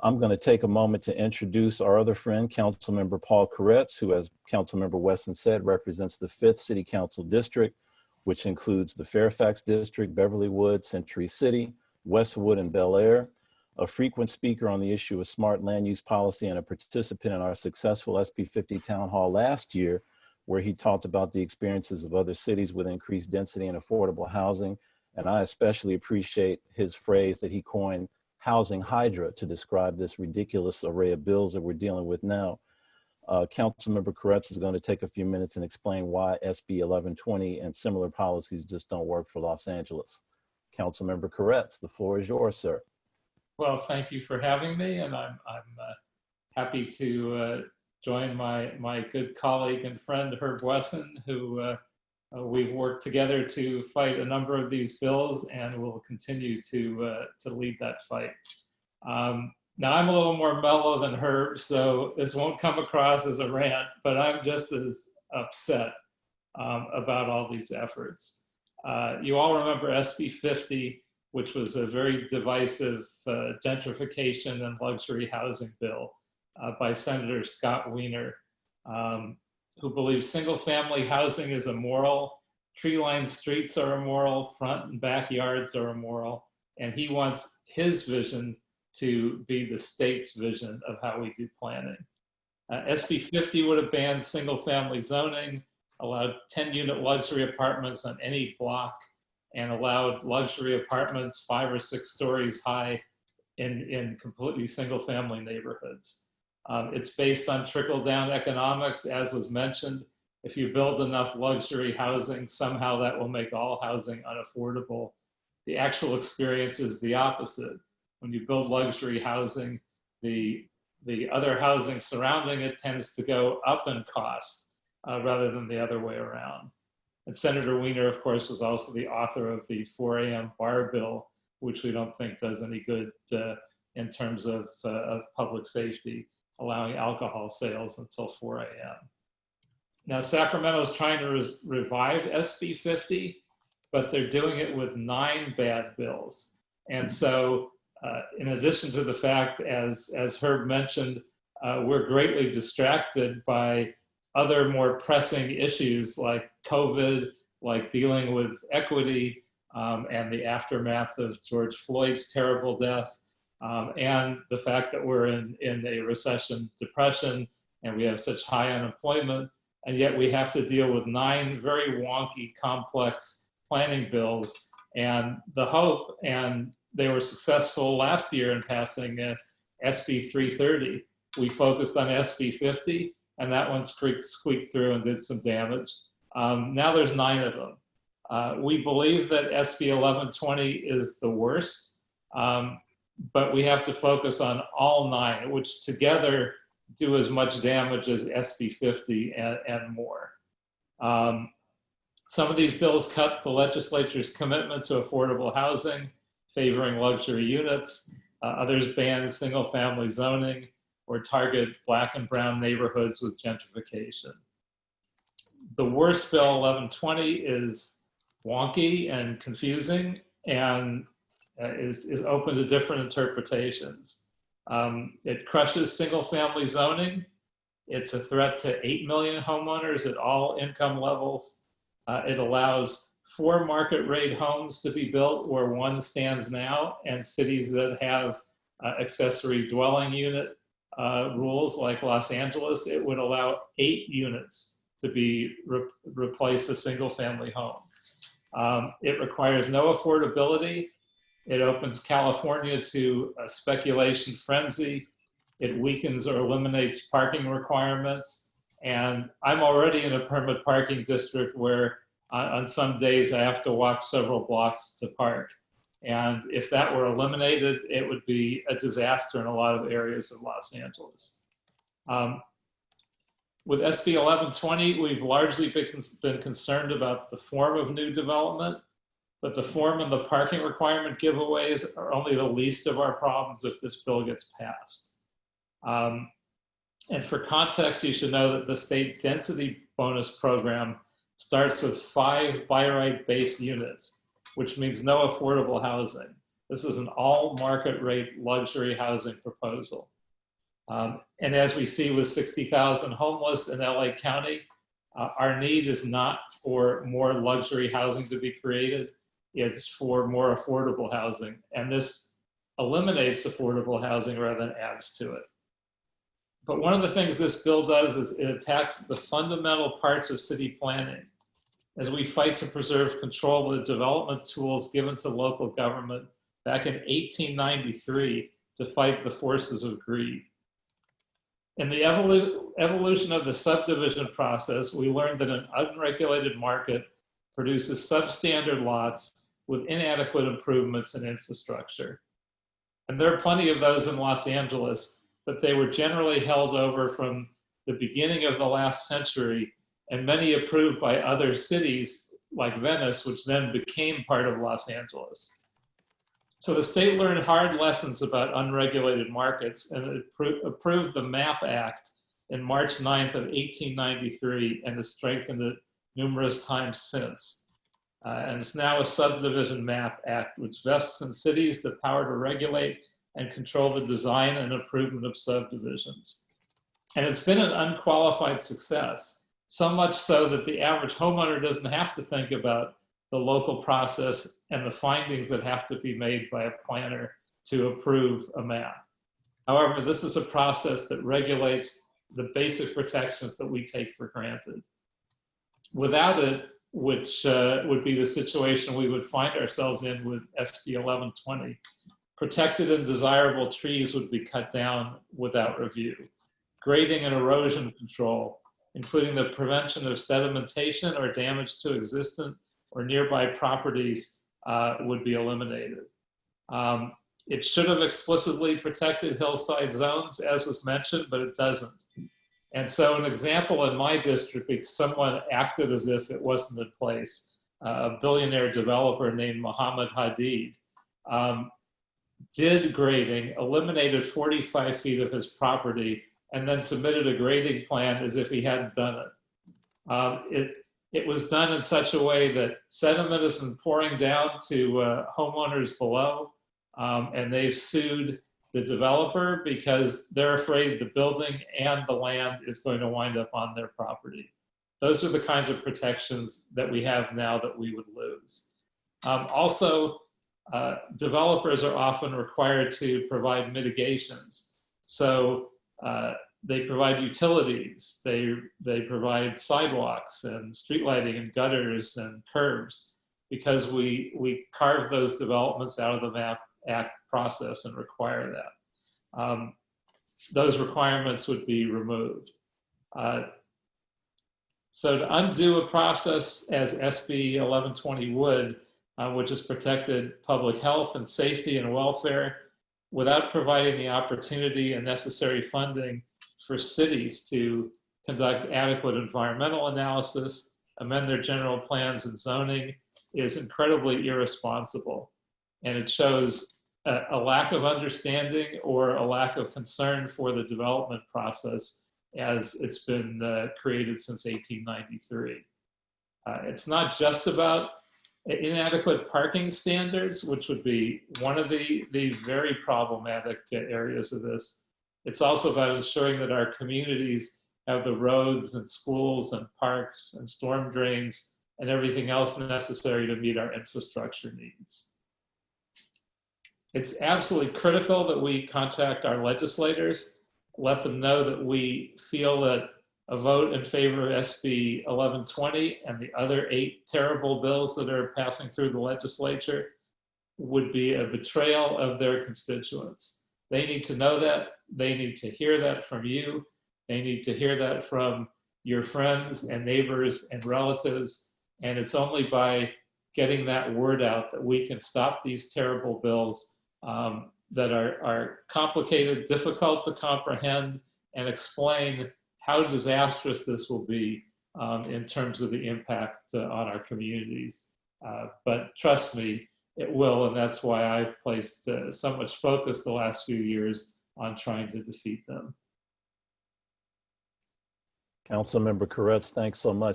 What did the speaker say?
I'm going to take a moment to introduce our other friend, Councilmember Paul Koretz, who, as Councilmember Weston said, represents the 5th City Council District, which includes the Fairfax District, Beverly Woods, Century City, Westwood, and Bel Air. A frequent speaker on the issue of smart land use policy and a participant in our successful SB 50 town hall last year, where he talked about the experiences of other cities with increased density and affordable housing. And I especially appreciate his phrase that he coined, housing hydra, to describe this ridiculous array of bills that we're dealing with now. Councilmember Koretz is going to take a few minutes and explain why SB 1120 and similar policies just don't work for Los Angeles. Councilmember Koretz, the floor is yours, sir. Well, thank you for having me, and I'm happy to join my good colleague and friend Herb Wesson, who we've worked together to fight a number of these bills, and will continue to lead that fight. Now, I'm a little more mellow than Herb, so this won't come across as a rant, but I'm just as upset about all these efforts. You all remember SB 50, which was a very divisive gentrification and luxury housing bill by Senator Scott Wiener, who believes single-family housing is immoral, tree-lined streets are immoral, front and backyards are immoral, and he wants his vision to be the state's vision of how we do planning. SB 50 would have banned single-family zoning, allowed 10-unit luxury apartments on any block, and allowed luxury apartments 5 or 6 stories high in completely single-family neighborhoods. It's based on trickle-down economics, as was mentioned. If you build enough luxury housing, somehow that will make all housing unaffordable. The actual experience is the opposite. When you build luxury housing, the other housing surrounding it tends to go up in cost rather than the other way around. And Senator Wiener, of course, was also the author of the 4 a.m. bar bill, which we don't think does any good in terms of public safety, allowing alcohol sales until 4 a.m. Now, Sacramento is trying to revive SB 50, but they're doing it with 9 bad bills. And so, in addition to the fact, as Herb mentioned, we're greatly distracted by other more pressing issues like COVID, like dealing with equity and the aftermath of George Floyd's terrible death, and the fact that we're in a recession, depression, and we have such high unemployment, and yet we have to deal with 9 very wonky, complex planning bills. And the hope, and they were successful last year in passing SB 330. We focused on SB 50, and that one squeaked through and did some damage. Now there's 9 of them. We believe that SB 1120 is the worst, but we have to focus on all 9, which together do as much damage as SB 50 and more. Some of these bills cut the legislature's commitment to affordable housing, favoring luxury units. Others ban single-family zoning or target Black and brown neighborhoods with gentrification. The worst bill, 1120, is wonky and confusing and is open to different interpretations. It crushes single-family zoning. It's a threat to 8 million homeowners at all income levels. It allows 4 market rate homes to be built where 1 stands now, and cities that have accessory dwelling unit rules like Los Angeles, it would allow 8 units to be replace a single family home. It requires no affordability. It opens California to a speculation frenzy. It weakens or eliminates parking requirements. And I'm already in a permit parking district where on some days I have to walk several blocks to park. And if that were eliminated, it would be a disaster in a lot of areas of Los Angeles. With SB 1120, we've largely been concerned about the form of new development, but the form and the parking requirement giveaways are only the least of our problems if this bill gets passed. And for context, you should know that the state density bonus program starts with 5 by right-based units, which means no affordable housing. This is an all market rate luxury housing proposal. And as we see with 60,000 homeless in LA County, our need is not for more luxury housing to be created, it's for more affordable housing. And this eliminates affordable housing rather than adds to it. But one of the things this bill does is it attacks the fundamental parts of city planning as we fight to preserve control of the development tools given to local government back in 1893 to fight the forces of greed. In the evolution of the subdivision process, we learned that an unregulated market produces substandard lots with inadequate improvements in infrastructure. And there are plenty of those in Los Angeles, but they were generally held over from the beginning of the last century, and many approved by other cities like Venice, which then became part of Los Angeles. So the state learned hard lessons about unregulated markets and it approved the MAP Act in March 9th of 1893 and has strengthened it numerous times since. And it's now a subdivision map act, which vests in cities the power to regulate and control the design and improvement of subdivisions. And it's been an unqualified success, so much so that the average homeowner doesn't have to think about the local process and the findings that have to be made by a planner to approve a map. However, this is a process that regulates the basic protections that we take for granted. Without it, which would be the situation we would find ourselves in with SB 1120, protected and desirable trees would be cut down without review. Grading and erosion control, including the prevention of sedimentation or damage to existing or nearby properties, would be eliminated. It should have explicitly protected hillside zones, as was mentioned, but it doesn't. And so an example in my district, because someone acted as if it wasn't in place, a billionaire developer named Mohammed Hadid did grading, eliminated 45 feet of his property, and then submitted a grading plan as if he hadn't done it. It was done in such a way that sediment has been pouring down to homeowners below, and they've sued the developer because they're afraid the building and the land is going to wind up on their property. Those are the kinds of protections that we have now that we would lose. Also, developers are often required to provide mitigations. So they provide utilities, they provide sidewalks and street lighting and gutters and curbs because we carve those developments out of the MAP Act process and require that. Those requirements would be removed. So to undo a process as SB 1120 would, which has protected public health and safety and welfare without providing the opportunity and necessary funding for cities to conduct adequate environmental analysis, amend their general plans and zoning, is incredibly irresponsible. And it shows a lack of understanding or a lack of concern for the development process as it's been created since 1893. It's not just about inadequate parking standards, which would be one of the very problematic areas of this. It's also about ensuring that our communities have the roads and schools and parks and storm drains and everything else necessary to meet our infrastructure needs. It's absolutely critical that we contact our legislators, let them know that we feel that a vote in favor of SB 1120 and the other 8 terrible bills that are passing through the legislature would be a betrayal of their constituents. They need to know that. They need to hear that from you. They need to hear that from your friends and neighbors and relatives. And it's only by getting that word out that we can stop these terrible bills that are complicated, difficult to comprehend, and explain how disastrous this will be in terms of the impact on our communities. But trust me, it will, and that's why I've placed so much focus the last few years on trying to defeat them. Councilmember Koretz, thanks so much.